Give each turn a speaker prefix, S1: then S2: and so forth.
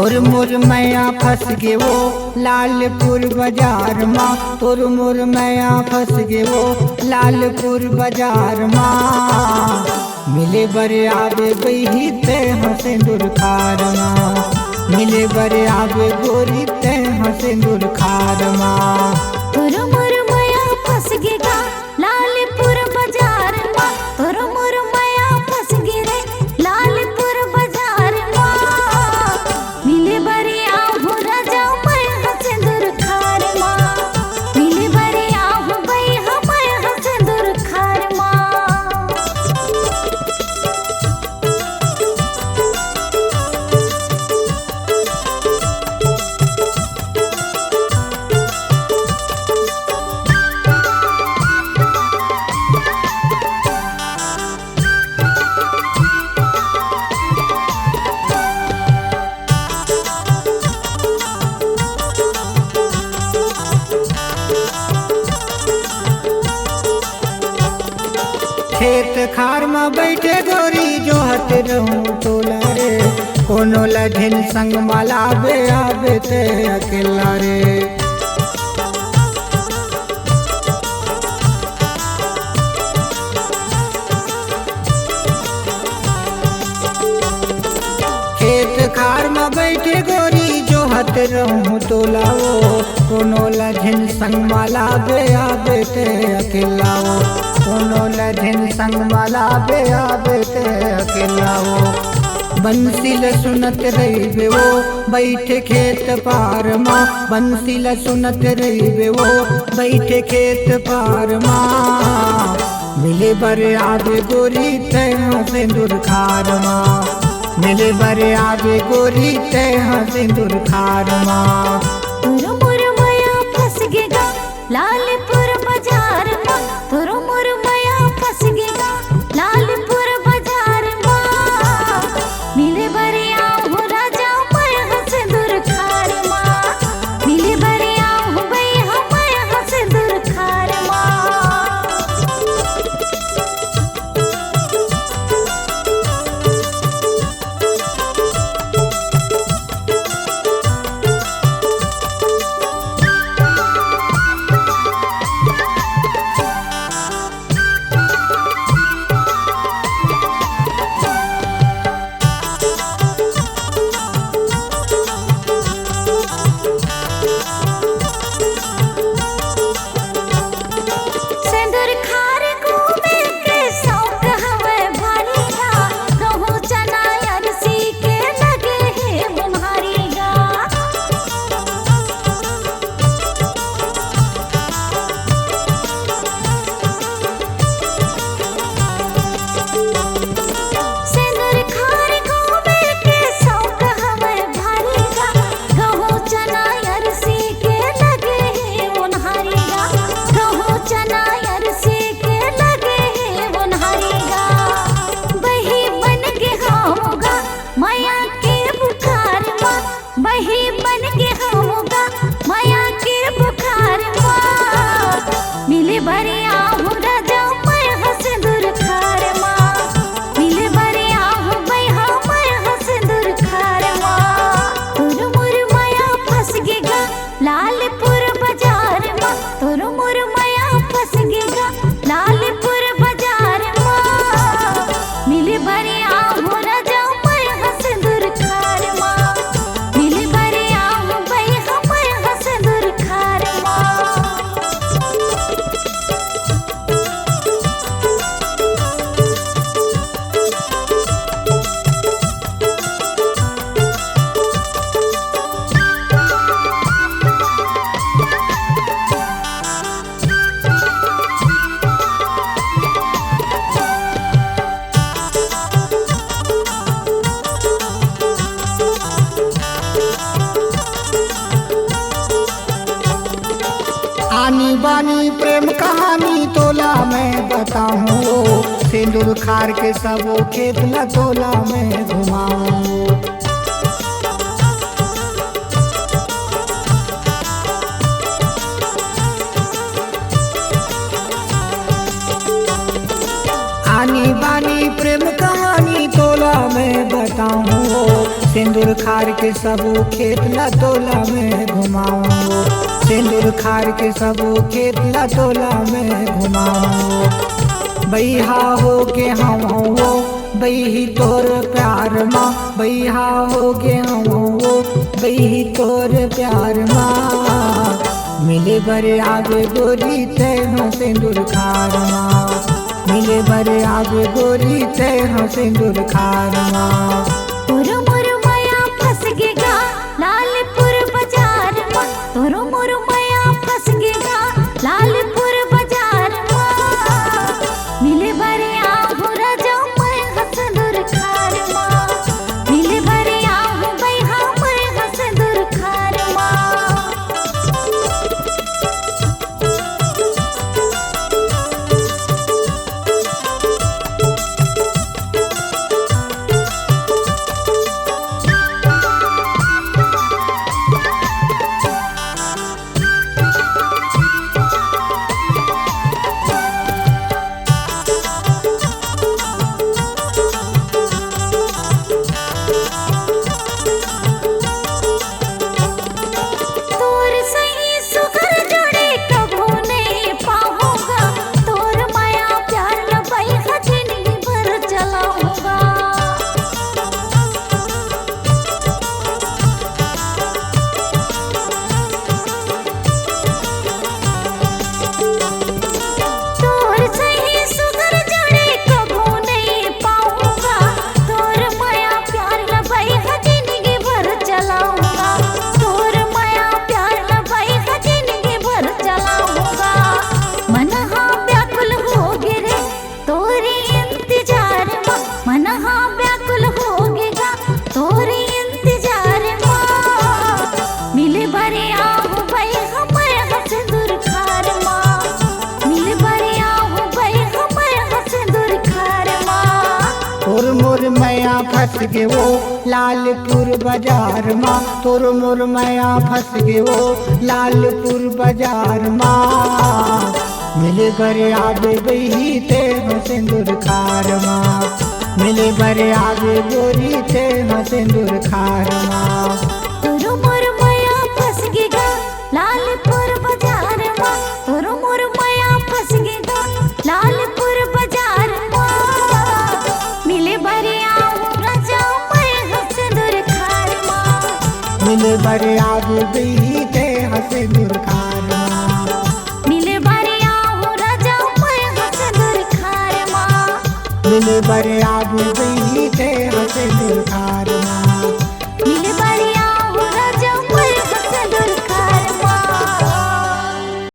S1: तोर मोर मैया फंस गे वो लालपुर बाजार माँ, तोर मोर मैया फंस गे वो लालपुर बाजार माँ। मिले बरे आवे बही ते हंसे दुर्खार माँ, मिले बरे आवे गोरी ते हंसे दुर्खार माँ।
S2: तोर मोर मैया फंस गे गा लालपुर बाजार माँ, तोर मोर मैया फंस गे रे लालपुर बाजार माँ। मिले बरे आहू राजा मैं हंसे दुर्खार माँ, मिले बरे आहू बई मैं हंसे दुर्खार माँ।
S1: खेत खार में बैठे गोरी जो हट रहूं तोला रे, कोनो लधिन संग मलाबे आबे ते अकेला रे। खेत खार में बैठे गोरी जो हट रहूं तोला वो, कोनो लधिन संग मलाबे आबे ते अकेला वो, कोनो लधिन संग मलाबे आबे ते अकेला वो। बंसील सुनत रही वो बैठे खेत पार माँ, बंसील सुनत रही वो बैठे खेत पार माँ। मिले बरे आवे गोरी ते हंसे दुर्खार माँ, मिले बरे आवे गोरी ते हंसे दुर्खार माँ।
S2: तोर मोर मैया फंस गे गा लालपुर बाजार माँ, तोर मोर मैया फंस गे गा लालपुर बाजार माँ। मिले बरे आहू राजा मैं हंसे दुर्खार माँ, मिले बरे आहू बई मैं हंसे दुर्खार माँ। सिंदूर खार घूमे के शौक हवे भारी गा, गहूँ चना अरसी के लगे है बुम्हारी गा। सिंदूर खार घूमे के शौक हवे भारी गा, गहूँ चना अरसी के लगे है बुम्हारी गा, गहूँ चना अरसी के लगे है बुम्हारी गा। बही बन के होगा माया के बुखार माँ, बही बन के होगा माया के बुखार माँ। मिले बरे आहू राजा मैं हंसे दुर्खार माँ, मिले बरे आहू बई मैं हंसे दुर्खार माँ। तोर मोर माया फंस गे गा लालपुर बाजार माँ, तोर मोर माया फंस गे गा लालपुर बाजार माँ। मिले बरे आहू राजा मैं हंसे दुर्खार माँ, मिले बरे आहू बई मैं हंसे दुर्खार माँ।
S1: आनी बानी प्रेम कहानी तोला मैं बताऊं, सिंदूर खार के सबो खेत न तोला मैं घुमाऊं। आनी बानी प्रेम कहानी तोला मैं बताऊं, सिंदूर सिंदूर खार के सब खेत ला तोला में घुमाऊंगो, सिंदूर खार के सब खेत ला तोला में घुमाऊंगो। बैहा हो के हम हो बही तोर प्यार माँ, बैहा हो के हम हो बही तोर प्यार माँ। मिले बरे आगे गोरी तेनो सिंदूर खार माँ, मिले बरे आगे गोरी तेनो सिंदूर खार माँ।
S2: तोरो मोर माया फंस गेगा लालपुर बाजार माँ, तोरो मोर माया फंस गेगा लालपुर बाजार माँ। मिले बरे आहू राजा मैं सिंदूर खार माँ, मिले बरे आहू बैहा मैं सिंदूर खार माँ।
S1: तोर मोर मैया फंस गे वो लालपुर बाजार माँ, तोर मोर मैया फंस गे वो लालपुर बाजार माँ। मिले बरे आगे बही तेनो सिंदूर खार माँ, मिले बरे आगे गोरी तेनो सिंदूर खार माँ।
S2: तोरो मोर माया फंस गेगा लालपुर बाजार माँ, तोरो मोर माया फंस गेगा लालपुर बाजार माँ। मिले बरे आहू राजा मैं सिंदूर खार माँ,
S1: मिले बरे आगे बही तेनो सिंदूर खार माँ,
S2: मिले बरे आहू राजा मैं सिंदूर खार माँ।
S1: मिले बरे आगे बही